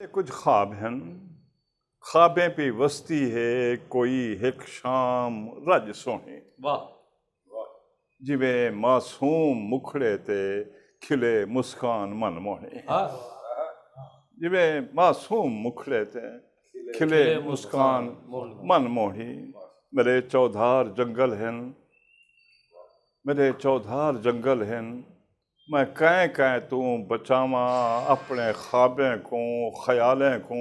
کچھ خواب ہیں، خوابیں پہ وستی ہے کوئی ایک شام رج سونے، واہ جویں معصوم مکھڑے تے کھلے مسکان من موہے، جویں معصوم مکھڑے تے کھلے مسکان من موہی۔ میرے چودھار جنگل ہیں، میرے چودھار جنگل ہیں، میں کہیں تو بچاواں اپنے خوابیں کو خیالیں کو،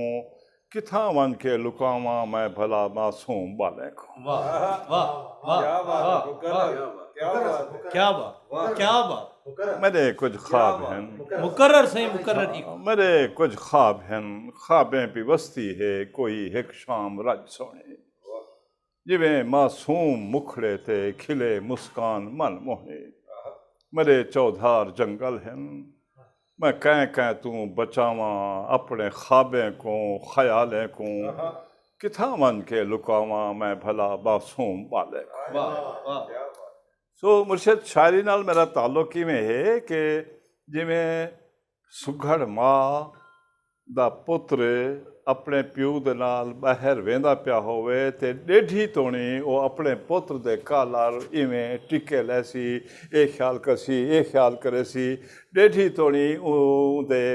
کتھاں ون کے لکاواں میں بھلا معصوم بالیں کو۔ واہ واہ واہ واہ کیا بات کیا بات، میرے کچھ خواب ہیں، مقرر صحیح مقرر ایک میرے کچھ خواب ہیں، خوابیں پہ وستی ہے کوئی ایک شام رج سونے، جویں معصوم مکھڑے تے کھلے مسکان من موہے۔ میرے چودھار جنگل ہیں، میں کہیں تو بچاواں اپنے خوابیں کو خیالیں کو، کتھاں ون کے لکاواں میں بھلا معصوم بالے کو۔ واہ واہ سو مرشد شاعری نال میرا تعلق میں ہے کہ جویں سگھڑ ماں دا پتر اپنے پیو دے نال باہر ویندا پیا ہوئے تے ڈیڈھی تونی وہ اپنے پتر دے کالار ایویں ٹکے لے سی، اے خیال کرسی اے خیال کرے سی، ڈیڈھی تونی او دے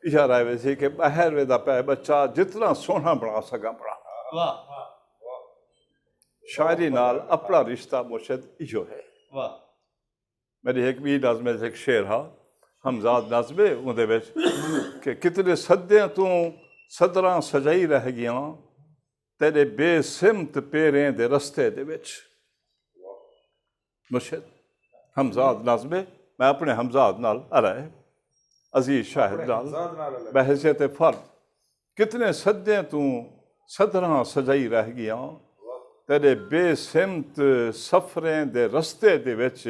اشارہ ہوئے سی کہ باہر ویندا پیا بچہ جتنا سونا بنا سکا بنا۔ واہ شاعری نال اپنا رشتہ مرشد ایو ہے۔ واہ میری ایک بھی نظم ایک شعر ہا ہمزاد نظم اندے وچ کہ کتنے صدیاں تو صدراں سجائی رہ گیاں تیرے بے سمت پیریں دے رستے دے وچ۔ مرشد ہمزاد نظم میں اپنے ہمزاد نال ارائے عزیز شاہد نال بحیثیت فرد کتنے صدیاں تو صدراں سجائی رہ گیاں تیرے بے سمت سفریں دے رستے دے وچ،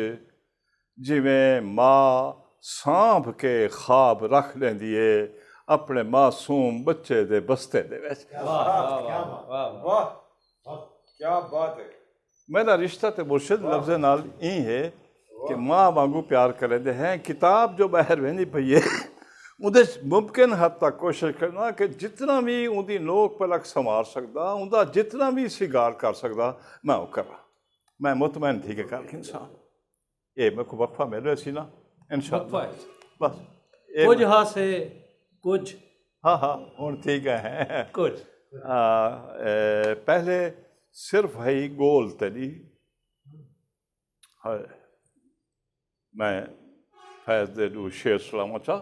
جویں ماں سانبھ کے خواب رکھ لیندی ہے اپنے معصوم بچے دے بستے دے وچ۔ واہ کیا بات ہے۔ میرا رشتہ تے مرشد لفظ نال این ہے کہ ماں وانگو پیار کرے دے ہیں۔ کتاب جو باہر ویندی پئی ہے اندے ممکن حد تک کوشش کرنا کہ جتنا بھی اندی نوک پلک سنوار سکدا، اندہ جتنا بھی سگار کر سکدا میں وہ کرا۔ میں مطمئن تھی کہ کر انسان یہ میں کو وقفہ ملے سی نا انشاءاللہ بس کچھ ہاں سے کچھ ہاں ہوں ٹھیک ہے۔ کچھ پہلے صرف ہے گول تلی میں فیض دے دو شعر سلام چاہ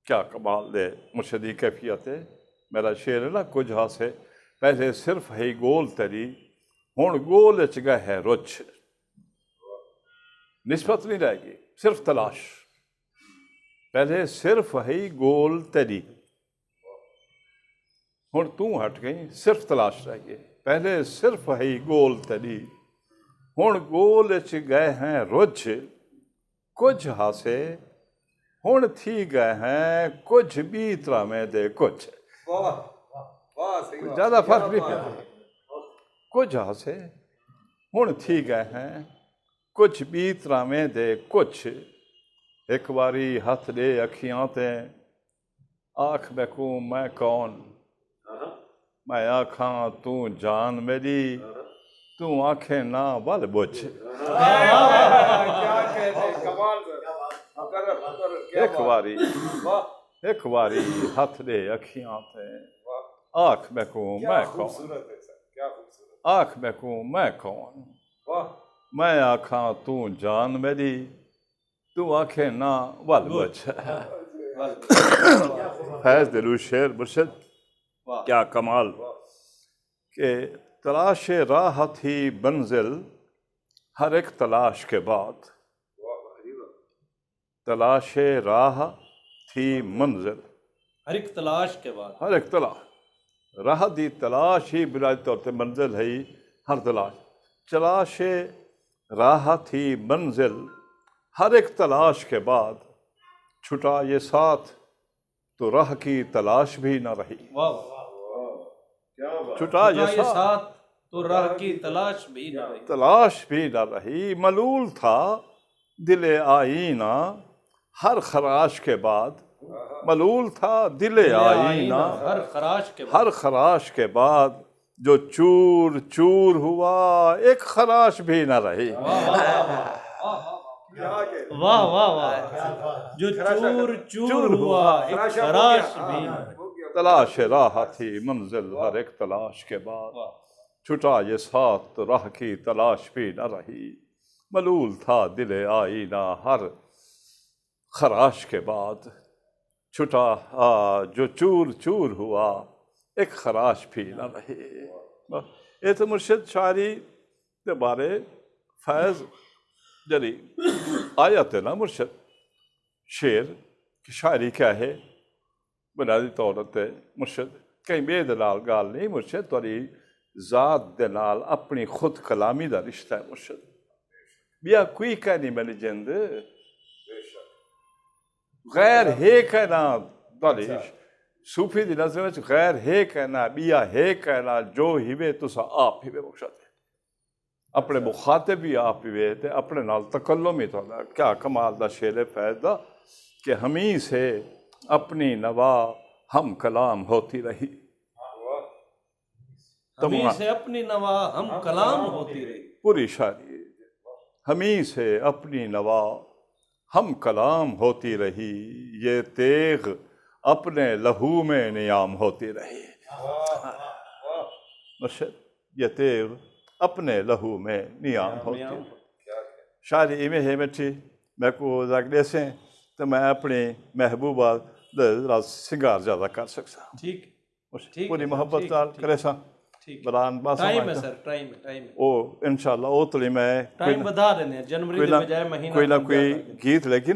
کیا کمال دے مرشدی کیفیت ہے۔ میرا شعر ہے نا کچھ ہاں سے پہلے صرف ہے گول تلی ہوں گول اچ گئے ہے رچ، نسبت نہیں رہے گی صرف تلاش۔ پہلے صرف ہے گول تیری ہوں تو ہٹ گئی صرف تلاش رہ گئی۔ پہلے صرف ہے گول تیری ہوں گول اچ گئے ہیں رچ، کچھ ہاسے ہوں تھی گئے ہیں کچھ بھی طرح میں دے کچھ۔ واہ واہ صحیح بات۔ زیادہ فرق نہیں پیا، کچھ ہاسے ہوں تھی گئے ہیں کچھ بھی طرح میں دے کچھ۔ ایک باری ہاتھ دے اکھیاں تے آنکھ میں کو میں کون، میں آنکھاں تو جان میری تو آنکھیں نہ ول بچ۔ کیا کہتے کمال مقرر مقرر کیا ایک باری واہ ایک باری ہاتھ دے اکھیاں تے آنکھ میں کو کیا میں کون، خوبصورت ہے سر، کیا خوبصورت۔ آنکھ میں کو میں کون، واہ میں آنکھاں تو جان میری تو آنکھیں نہ ول بچ۔ فیض دلو شعر مرشد کیا کمال کہ تلاش راہ تھی منزل ہر ایک تلاش کے بعد، تلاش راہ تھی منزل ہر ایک تلاش کے بعد، ہر ایک تلاش راہ دی تلاش ہی بنیادی طور پہ منزل ہے ہی ہر تلاش۔ تلاش راہ تھی منزل ہر ایک تلاش کے بعد، چھٹا یہ ساتھ تو راہ کی تلاش بھی نہ رہی۔ واہ کیا بات۔ چھٹا یہ یہ ساتھ ساتھ تو راہ کی تلاش بھی نہ رہی۔ تلاش بھی نہ رہی، ملول تھا دل آئینہ ہر خراش کے بعد ملول تھا دل آئینہ ہر خراش کے بعد ہر خراش کے بعد جو چور چور ہوا ایک خراش بھی نہ رہی واہ واہ واہ جو چور چور ہوا ایک خراش بھی نہ رہی۔ تلاش راہ تھی منزل ہر ایک تلاش کے بعد چھٹا یہ ساتھ راہ کی تلاش بھی نہ رہی ملول تھا دل آئینہ ہر خراش کے بعد چھٹا جو چور چور ہوا ایک خراش بھی نہ رہی یہ تو مرشد شاعری کے بارے فیض جری آیت ہے نا مرشد شعر کی شاعری کیا ہے بنیادی طور تے مرشد کہیں بے دلال گال نہیں مرشد توری ذات دلال اپنی خود کلامی دا رشتہ ہے مرشد بیا کوئی کہنی میری جند غیر ہے کہنا دالیش صوفی دی نظر وچ غیر ہے کہنا بیا ہے کہنا جو ہیوے تسا آپ ہیوے مرشد اپنے مخاطب بھی آپ ہیوے تے اپنے نال تکلم ہی تو کیا کمال دا شعر فیض دا کہ ہمیں سے اپنی نوا ہم کلام ہوتی رہی ہمیں سے اپنی نوا ہم کلام ہوتی رہی پوری شاعری ہمیں سے اپنی نوا ہم کلام ہوتی رہی یہ تیغ اپنے لہو میں نیام ہوتی رہی مرشد یہ تیغ اپنے لہو میں نیام ہوتی رہی شاعری میں ہے مٹھی میں کو زاگڑے سے تو میں اپنی محبوبہ سنگار زیادہ کر سکتا ٹھیک پوری محبت دار کرے سا بران باسا ٹائم ہے سر ٹائم ہے او انشاءاللہ او تلی میں ٹائم بدا دینے جنوری دے بجائے مہینہ کوئی نہ کوئی گیت لیکن